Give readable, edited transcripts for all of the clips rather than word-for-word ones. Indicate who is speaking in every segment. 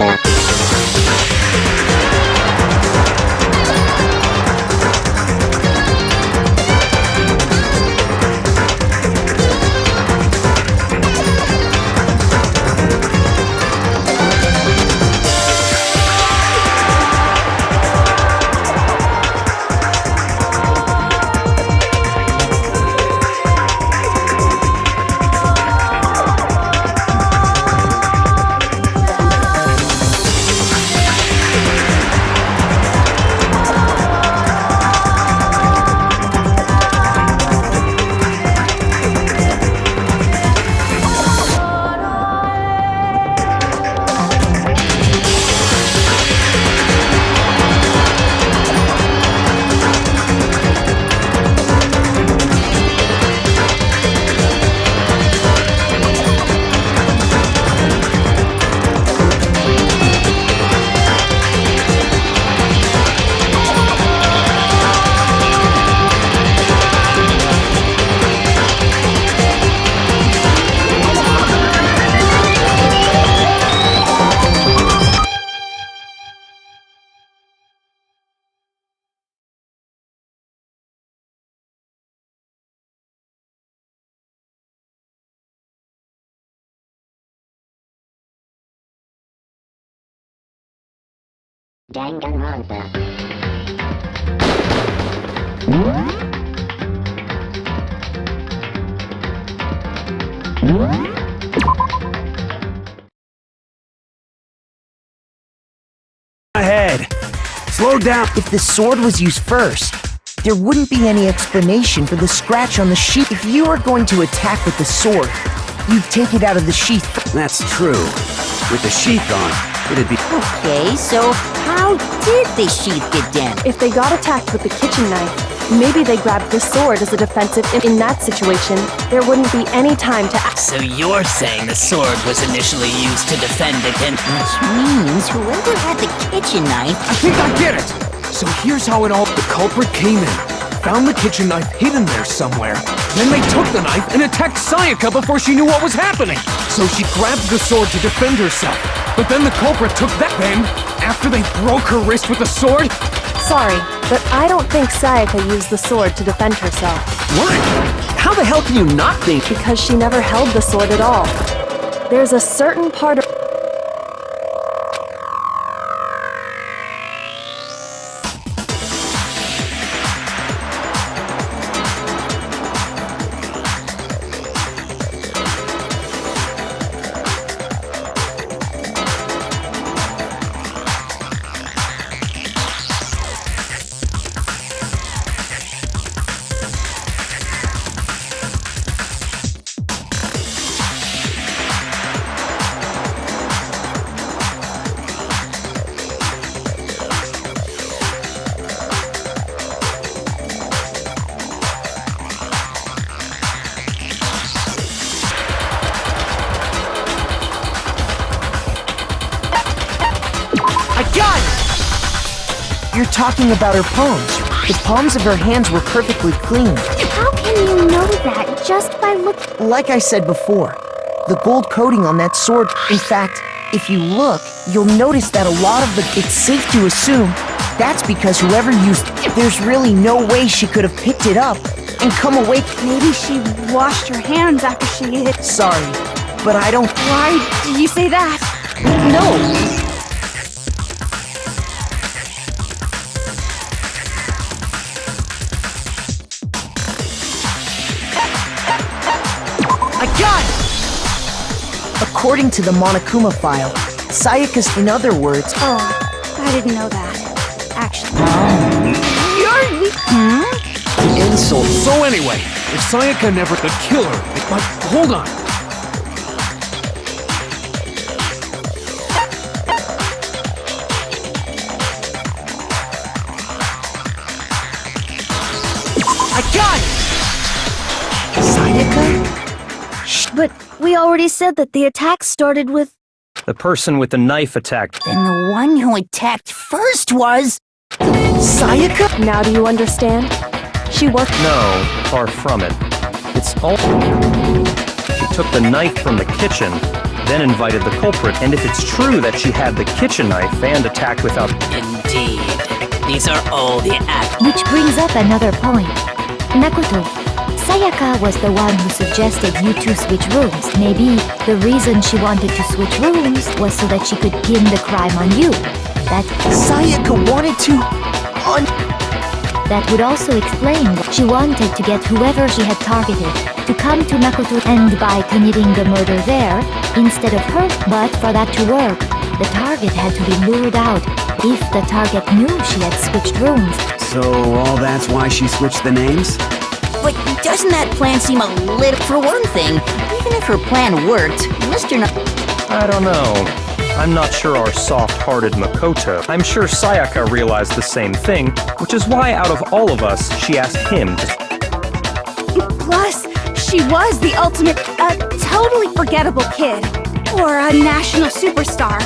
Speaker 1: Danganronpa. Danganronpa.
Speaker 2: Ahead. Slow down.
Speaker 3: If the sword was used first, there wouldn't be any explanation for the scratch on the sheath. If you were going to attack with the sword, you'd take it out of the sheath.
Speaker 2: That's true. With the sheath on, it'd be...
Speaker 4: Okay, so how did the sheath get damaged?
Speaker 5: If they got attacked with the kitchen knife, maybe they grabbed the sword as a defensive. In that situation, there wouldn't be any time to act.
Speaker 6: So you're saying the sword was initially used to defend against...
Speaker 4: Which means whoever had the kitchen knife...
Speaker 7: I think I get it! So here's how it all... The culprit came in, found the kitchen knife hidden there somewhere. Then they took the knife and attacked Sayaka before she knew what was happening. So she grabbed the sword to defend herself. But then the culprit took that. Then, after they broke her wrist with the sword...
Speaker 5: Sorry, but I don't think Sayaka used the sword to defend herself.
Speaker 2: What? How the hell can you not think...
Speaker 5: Because she never held the sword at all. There's a certain part of...
Speaker 3: You're talking about her palms. The palms of her hands were perfectly clean.
Speaker 1: How can you know that just by looking?
Speaker 3: Like I said before, the gold coating on that sword... In fact, if you look, you'll notice that a lot of the... It's safe to assume that's because whoever used... There's really no way she could have picked it up and come away...
Speaker 8: Maybe she washed her hands after she hit.
Speaker 3: Sorry, but I don't...
Speaker 8: Why did you say that?
Speaker 3: No! According to the Monokuma file, Sayaka's, in other words...
Speaker 8: Oh, I didn't know that. Actually.
Speaker 3: Insult.
Speaker 7: So anyway, if Sayaka never... The killer... But hold on.
Speaker 3: I got it! Sayaka? Shh.
Speaker 8: But we already said that the attack started with...
Speaker 9: The person with the knife attacked.
Speaker 4: Then the one who attacked first was...
Speaker 3: Sayaka?
Speaker 5: Now do you understand? She worked...
Speaker 9: No, far from it. It's all... She took the knife from the kitchen, then invited the culprit, and if it's true that she had the kitchen knife and attacked without...
Speaker 6: Indeed. These are all the act.
Speaker 1: Which brings up another point. Makoto, Sayaka was the one who suggested you two switch rooms. Maybe the reason she wanted to switch rooms was so that she could pin the crime on you. That
Speaker 3: Sayaka wanted to...
Speaker 1: That would also explain why she wanted to get whoever she had targeted to come to Makoto and by committing the murder there instead of her. But for that to work, the target had to be lured out if the target knew she had switched rooms.
Speaker 2: So all that's why she switched the names?
Speaker 4: But doesn't that plan seem a little... For one thing, even if her plan worked, Mr.
Speaker 9: I don't know. I'm not sure our soft-hearted Makoto. I'm sure Sayaka realized the same thing, which is why out of all of us, she asked him to...
Speaker 8: Plus, she was the ultimate, totally forgettable kid. Or a national superstar.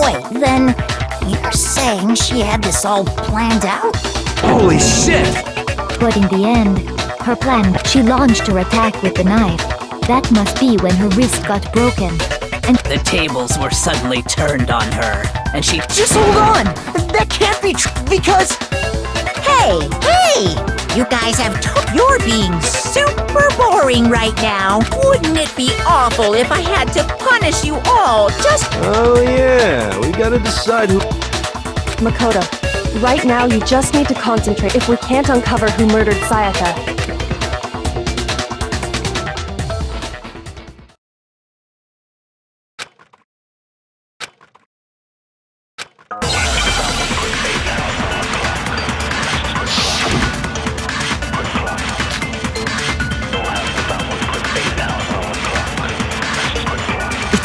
Speaker 4: Wait, then you're saying she had this all planned out?
Speaker 2: Holy shit!
Speaker 1: But in the end, her plan, she launched her attack with the knife. That must be when her wrist got broken. And
Speaker 6: The tables were suddenly turned on her, and she...
Speaker 3: Just hold on! That can't be true, because...
Speaker 4: Hey! You guys have You're being super boring right now. Wouldn't it be awful if I had to punish you all just...
Speaker 10: Oh yeah, we gotta decide who...
Speaker 5: Makoto, right now you just need to concentrate if we can't uncover who murdered Sayaka.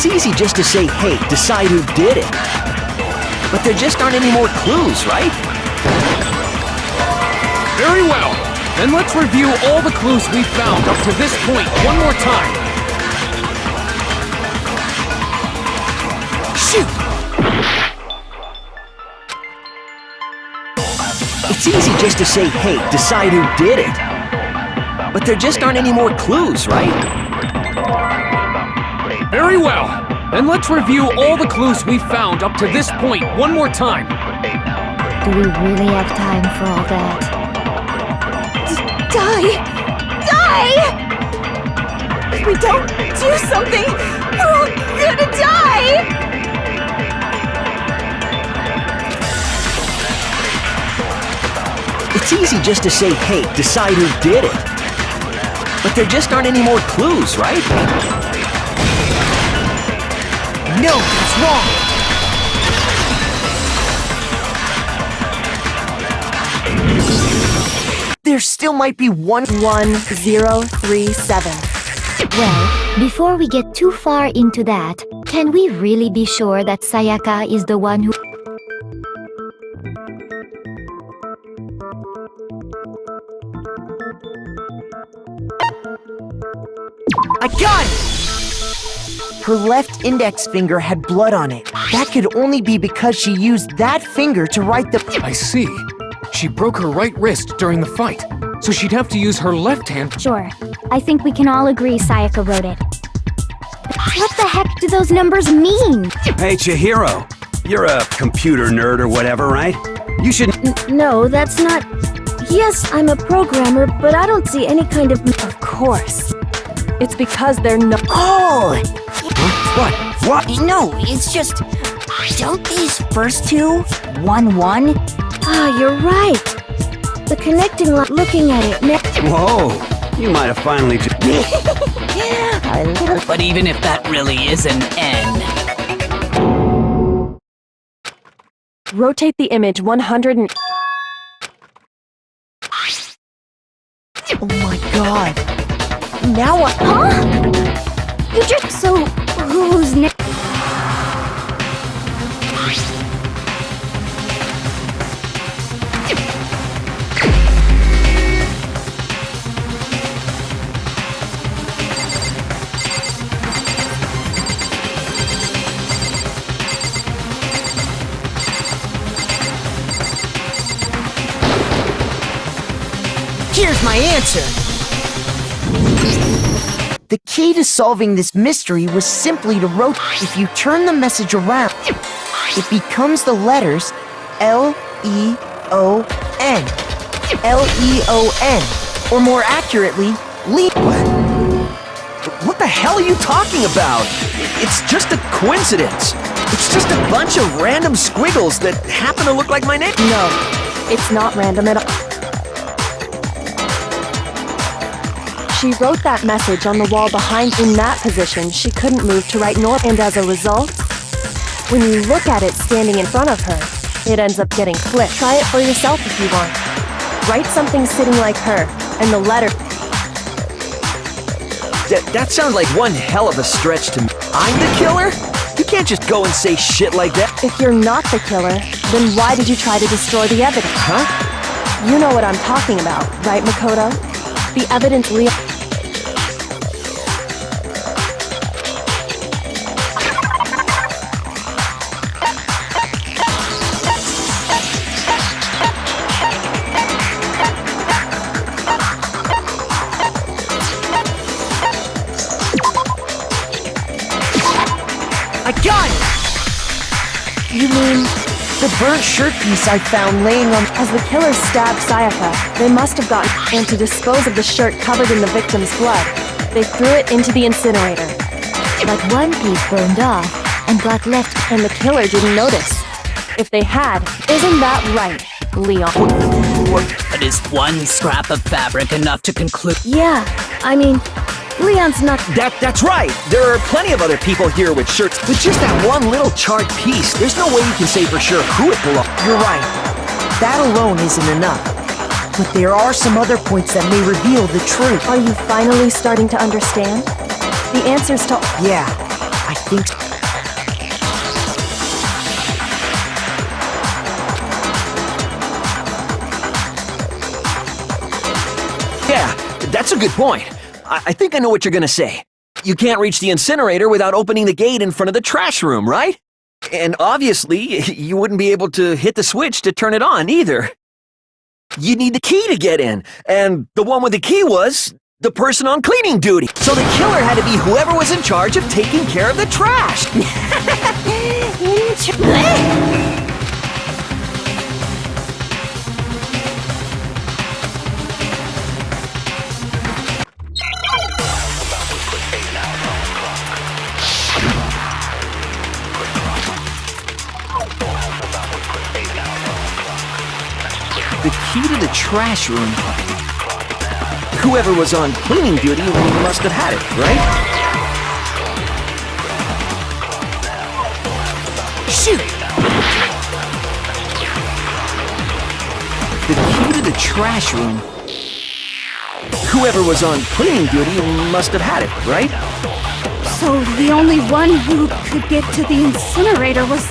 Speaker 3: It's easy just to say, hey, decide who did it. But there just aren't any more clues, right?
Speaker 7: Very well. Then let's review all the clues we found up to this point one more time.
Speaker 3: Shoot! It's easy just to say, hey, decide who did it. But there just aren't any more clues, right?
Speaker 7: Very well. Then let's review all the clues we found up to this point one more time.
Speaker 1: do we really have time for all that?
Speaker 8: Die! If we don't do something, we're all gonna die!
Speaker 3: It's easy just to say, hey, decide who did it. But there just aren't any more clues, right? No, that's wrong! There still might be
Speaker 5: 1037.
Speaker 1: Well, before we get too far into that, can we really be sure that Sayaka is the one who...
Speaker 3: I got it! Her left index finger had blood on it. That could only be because she used that finger to write the...
Speaker 7: I see. She broke her right wrist during the fight, so she'd have to use her left hand.
Speaker 8: Sure. I think we can all agree Sayaka wrote it. What the heck do those numbers mean?
Speaker 2: Hey, Chihiro. You're a computer nerd or whatever, right? You should...
Speaker 8: No, that's not... Yes, I'm a programmer, but I don't see any kind of...
Speaker 5: Of course. It's because they're no...
Speaker 4: Oh!
Speaker 2: What?
Speaker 4: No, it's just... Don't these first two? 1-1?
Speaker 8: Ah, you're right. The connecting line... Looking at it now...
Speaker 2: Whoa. You might have finally...
Speaker 6: But even if that really is an N,
Speaker 5: Rotate the image 100 and...
Speaker 3: Oh my god. Now what?
Speaker 8: Huh? You just... So, who's next?
Speaker 3: Here's my answer. The key to solving this mystery was simply to rotate. If you turn the message around, it becomes the letters L-E-O-N. L-E-O-N. Or more accurately,
Speaker 10: What the hell are you talking about? It's just a coincidence. It's just a bunch of random squiggles that happen to look like my name.
Speaker 5: No, it's not random at all. She wrote that message on the wall behind. In that position, she couldn't move to right nor, and as a result, when you look at it standing in front of her, it ends up getting flipped. Try it for yourself if you want. Write something sitting like her, and the letter.
Speaker 10: That sounds like one hell of a stretch to me. I'm the killer? You can't just go and say shit like that.
Speaker 5: If you're not the killer, then why did you try to destroy the evidence?
Speaker 10: Huh?
Speaker 5: You know what I'm talking about, right, Makoto? The evidence Leon.
Speaker 3: I got it! You mean the burnt shirt piece I found laying on...
Speaker 5: As the killer stabbed Sayaka, they must have gotten... And to dispose of the shirt covered in the victim's blood, they threw it into the incinerator.
Speaker 1: But one piece burned off and got left.
Speaker 5: And the killer didn't notice. If they had, isn't that right, Leon?
Speaker 6: But is one scrap of fabric enough to conclude?
Speaker 1: Yeah, I mean, Leon's not.
Speaker 10: That's right. There are plenty of other people here with shirts. With just that one little charred piece, there's no way you can say for sure who it belongs.
Speaker 3: You're right. That alone isn't enough. But there are some other points that may reveal the truth.
Speaker 5: Are you finally starting to understand? The answers to...
Speaker 3: Yeah, I think so.
Speaker 10: Yeah, that's a good point. I think I know what you're gonna say. You can't reach the incinerator without opening the gate in front of the trash room, right? And obviously, you wouldn't be able to hit the switch to turn it on either. You need the key to get in, and the one with the key was the person on cleaning duty. So the killer had to be whoever was in charge of taking care of the trash. The key to the trash room. Whoever was on cleaning duty must have had it, right? Shoot! The key to the trash room. Whoever was on cleaning duty must have had it, right?
Speaker 8: So the only one who could get to the incinerator was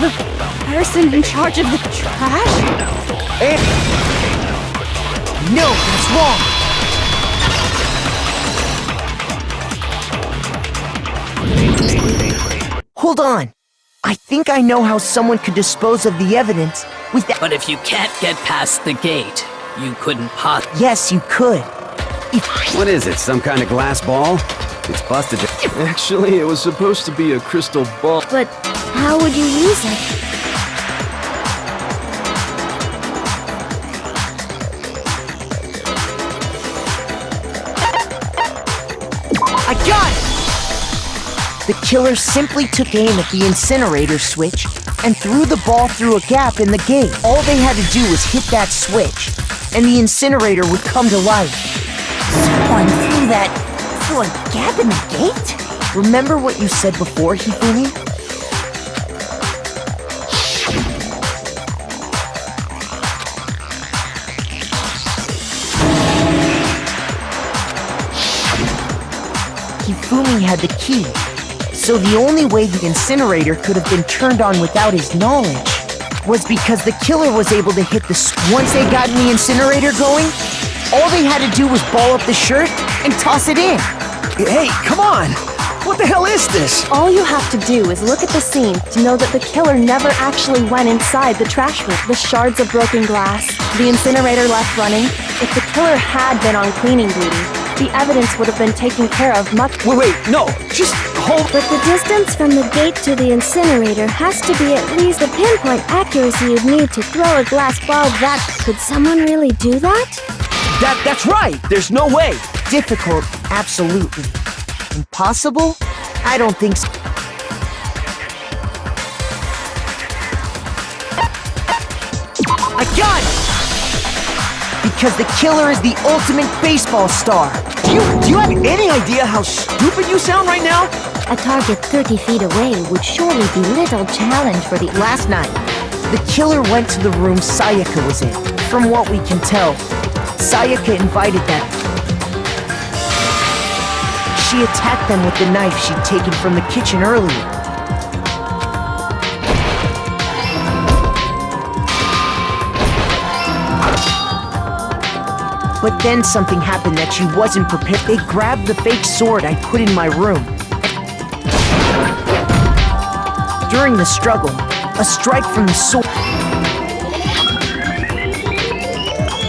Speaker 8: the person in charge of the trash?
Speaker 3: No, that's wrong! Hold on. I think I know how someone could dispose of the evidence without...
Speaker 6: But if you can't get past the gate, you couldn't possibly.
Speaker 3: Yes, you could.
Speaker 2: What is it, some kind of glass ball? It's busted.
Speaker 10: Actually, it was supposed to be a crystal ball.
Speaker 1: But how would you use it?
Speaker 3: I got it! The killer simply took aim at the incinerator switch and threw the ball through a gap in the gate. All they had to do was hit that switch, and the incinerator would come to life.
Speaker 4: Someone threw a gap in the gate?
Speaker 3: Remember what you said before, Hifumi? Hifumi had the key, so the only way the incinerator could have been turned on without his knowledge was because the killer was able to hit the switch. Once they got the incinerator going, all they had to do was ball up the shirt and toss it in.
Speaker 10: Hey, come on! What the hell is this?
Speaker 5: All you have to do is look at the scene to know that the killer never actually went inside the trash room. The shards of broken glass, the incinerator left running. If the killer had been on cleaning duty, the evidence would have been taken care of much.
Speaker 10: Wait, no, just hold.
Speaker 11: But the distance from the gate to the incinerator has to be at least the pinpoint accuracy you'd need to throw a glass ball that. Could someone really do that?
Speaker 10: That's right. There's no way.
Speaker 3: Difficult, absolutely. Impossible? I don't think so. I got it! Because the killer is the ultimate baseball star.
Speaker 10: Do you have any idea how stupid you sound right now?
Speaker 1: A target 30 feet away would surely be little challenge for the...
Speaker 3: Last night, the killer went to the room Sayaka was in. From what we can tell, Sayaka invited them. She attacked them with the knife she'd taken from the kitchen earlier. But then something happened that she wasn't prepared. They grabbed the fake sword I put in my room. During the struggle, a strike from the sword.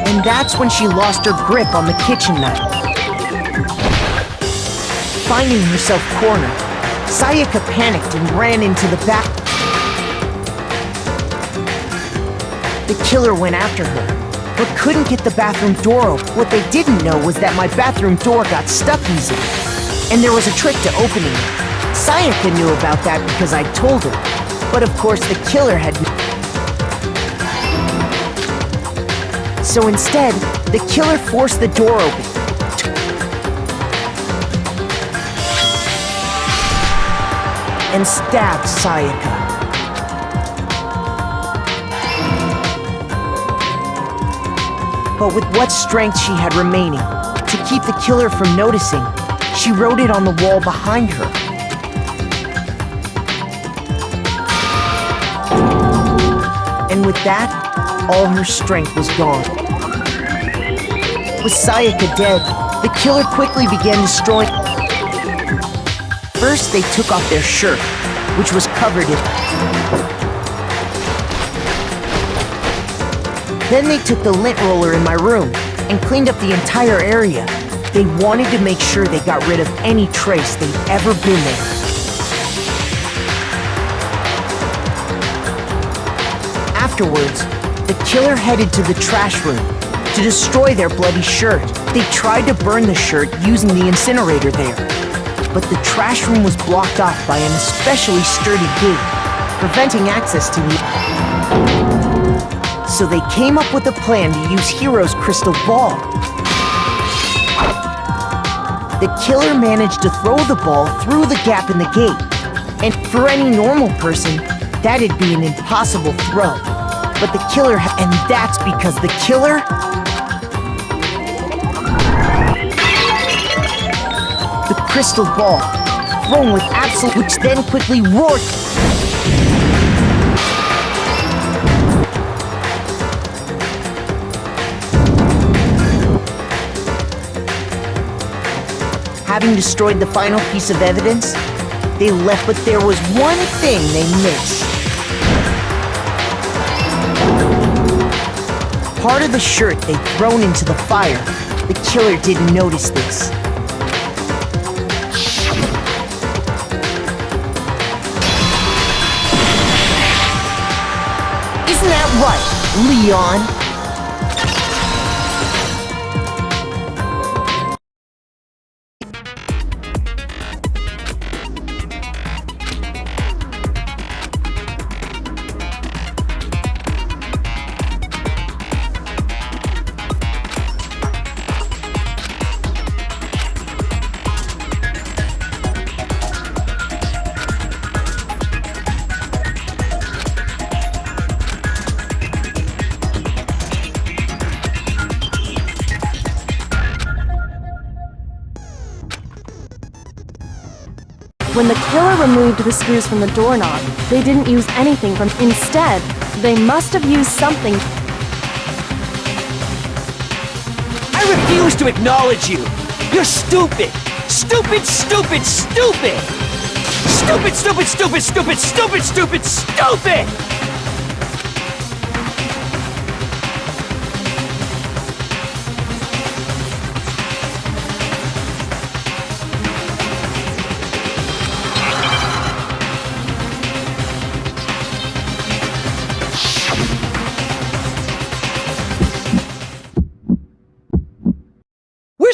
Speaker 3: And that's when she lost her grip on the kitchen knife. Finding herself cornered, Sayaka panicked and ran into the back. The killer went after her, but couldn't get the bathroom door open. What they didn't know was that my bathroom door got stuck easily, and there was a trick to opening it. Sayaka knew about that because I told her, but of course the killer had... So instead, the killer forced the door open. And stabbed Sayaka. But with what strength she had remaining, to keep the killer from noticing, she wrote it on the wall behind her. And with that, all her strength was gone. With Sayaka dead, the killer quickly began destroying... First, they took off their shirt, which was covered in... Then they took the lint roller in my room and cleaned up the entire area. They wanted to make sure they got rid of any trace they'd ever been there. Afterwards, the killer headed to the trash room to destroy their bloody shirt. They tried to burn the shirt using the incinerator there, but the trash room was blocked off by an especially sturdy gate, preventing access to the... So they came up with a plan to use Hero's crystal ball. The killer managed to throw the ball through the gap in the gate, and for any normal person, that'd be an impossible throw. But the killer, and that's because the killer... The crystal ball, thrown with absolute, which then quickly roared. Having destroyed the final piece of evidence, they left, but there was one thing they missed. Part of the shirt they'd thrown into the fire. The killer didn't notice this. Isn't that right, Leon?
Speaker 5: When the killer removed the screws from the doorknob, they didn't use anything from... Instead, they must have used something...
Speaker 10: I refuse to acknowledge you! You're stupid! Stupid, stupid, stupid! Stupid, stupid, stupid, stupid, stupid, stupid, stupid!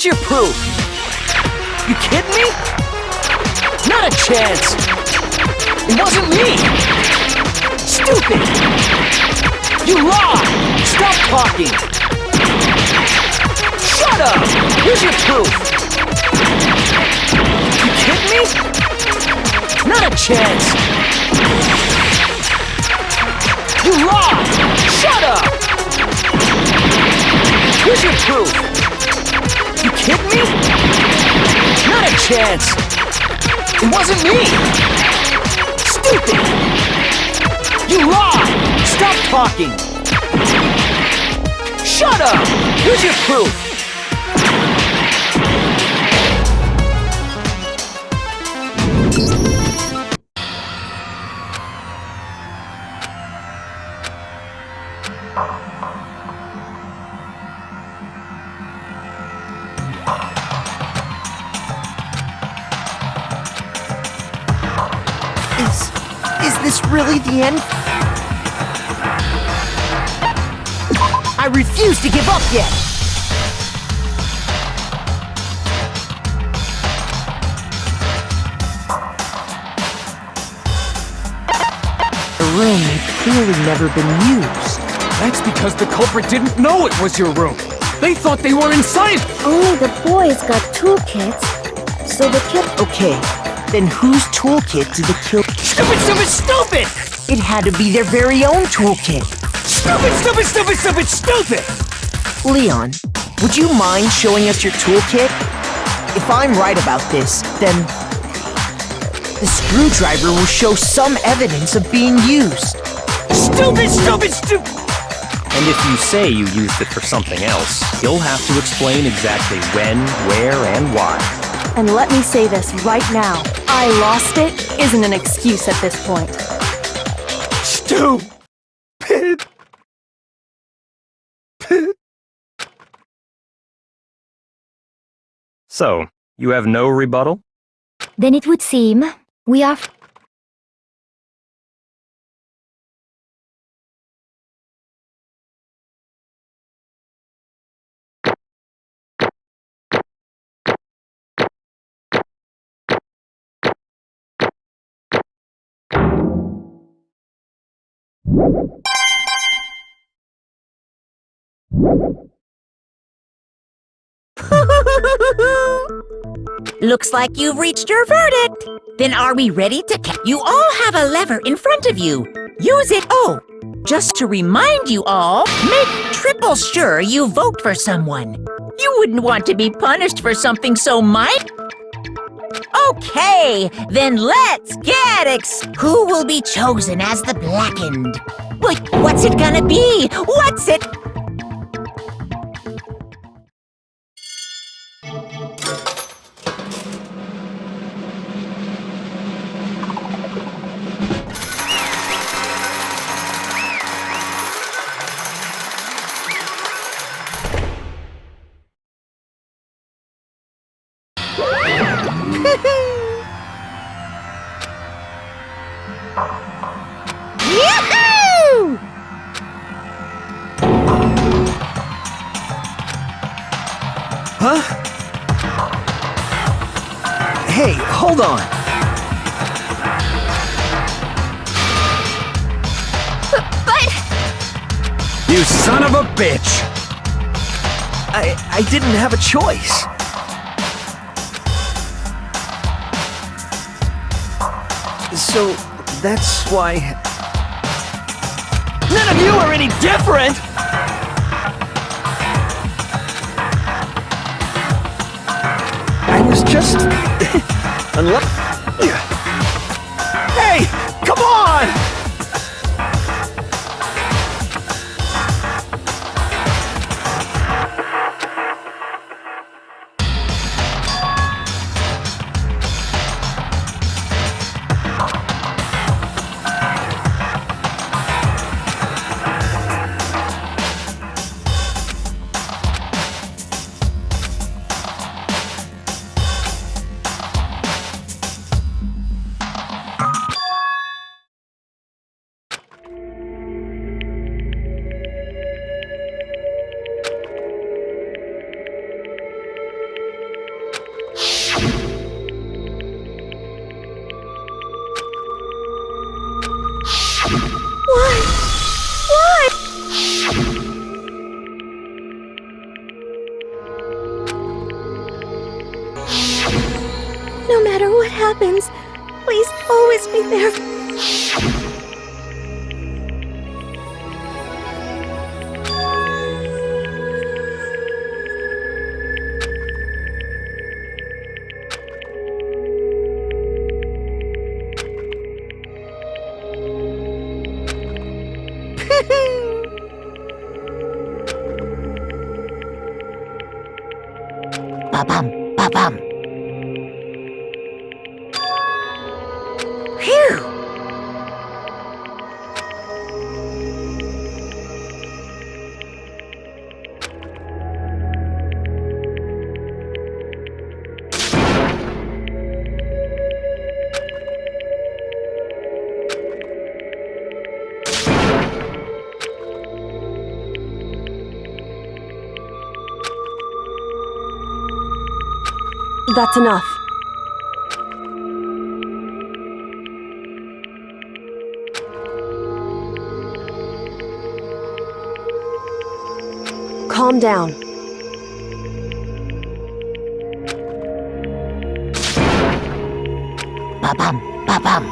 Speaker 10: Where's your proof? You kidding me? Not a chance! It wasn't me! Stupid! You lied! Stop talking! Shut up! Here's your proof! You kidding me? Not a chance! You lied! Shut up! Here's your proof! You kidding me? Not a chance! It wasn't me! Stupid! You lied! Stop talking! Shut up! Here's your proof!
Speaker 3: Is this really the end? I refuse to give up yet! The room had clearly never been used.
Speaker 7: That's because the culprit didn't know it was your room. They thought they were inside.
Speaker 11: Only the boys got toolkits, so the kid.
Speaker 3: Okay, then whose toolkit did the kill?
Speaker 10: Stupid, stupid, stupid!
Speaker 3: It had to be their very own toolkit.
Speaker 10: Stupid, stupid, stupid, stupid, stupid!
Speaker 3: Leon, would you mind showing us your toolkit? If I'm right about this, then the screwdriver will show some evidence of being used.
Speaker 10: Stupid, stupid, stupid!
Speaker 9: And if you say you used it for something else, you'll have to explain exactly when, where, and why.
Speaker 5: And let me say this right now. I lost it isn't an excuse at this point.
Speaker 10: Stupid!
Speaker 9: So, you have no rebuttal?
Speaker 1: Then it would seem we are.
Speaker 4: Looks like you've reached your verdict. Then are we ready to You all have a lever in front of you. Use it. Oh, just to remind you all, make triple sure you vote for someone. You wouldn't want to be punished for something so minor. Okay, then let's get Who will be chosen as the blackened? Wait, what's it gonna be? What's it? Yahoo!
Speaker 10: Huh? Hey, hold on.
Speaker 4: But...
Speaker 2: You son of a bitch!
Speaker 10: I didn't have a choice. So, that's why... None of you are any different! I was just... Hey! Come on!
Speaker 11: Why? Why? No matter what happens, please always be there.
Speaker 4: Ba-bum, ba-bum. Phew!
Speaker 5: That's enough. Calm down.
Speaker 4: Ba-bum, ba-bum.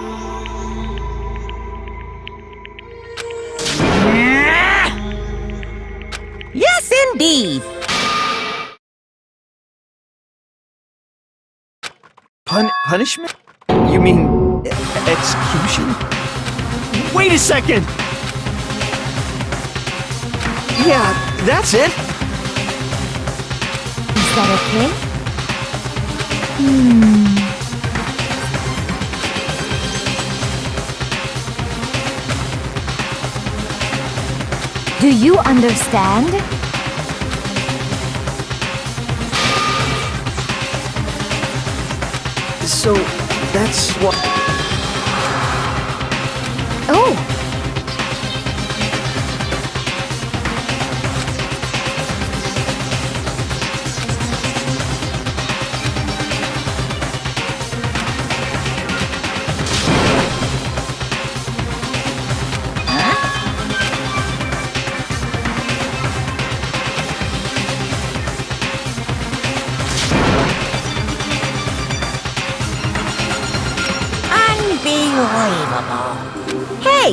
Speaker 4: Yes, indeed.
Speaker 10: Punishment? You mean execution? Wait a second! Yeah, that's it.
Speaker 1: Is that okay? Do you understand?
Speaker 10: So, that's what...
Speaker 1: Oh!
Speaker 4: Unbelievable. Hey,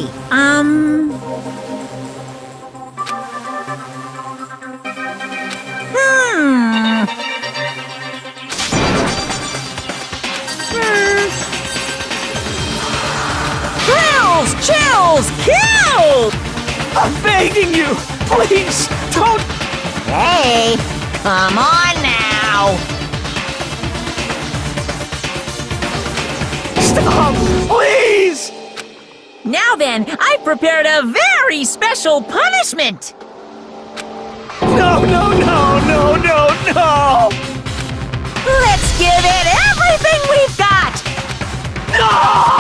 Speaker 4: Thrills, chills, kills!
Speaker 10: I'm begging you! Please, don't...
Speaker 4: Hey, come on now!
Speaker 10: Stop! Please!
Speaker 4: Now then, I've prepared a very special punishment!
Speaker 10: No, no, no, no, no, no!
Speaker 4: Let's give it everything we've got!
Speaker 10: No!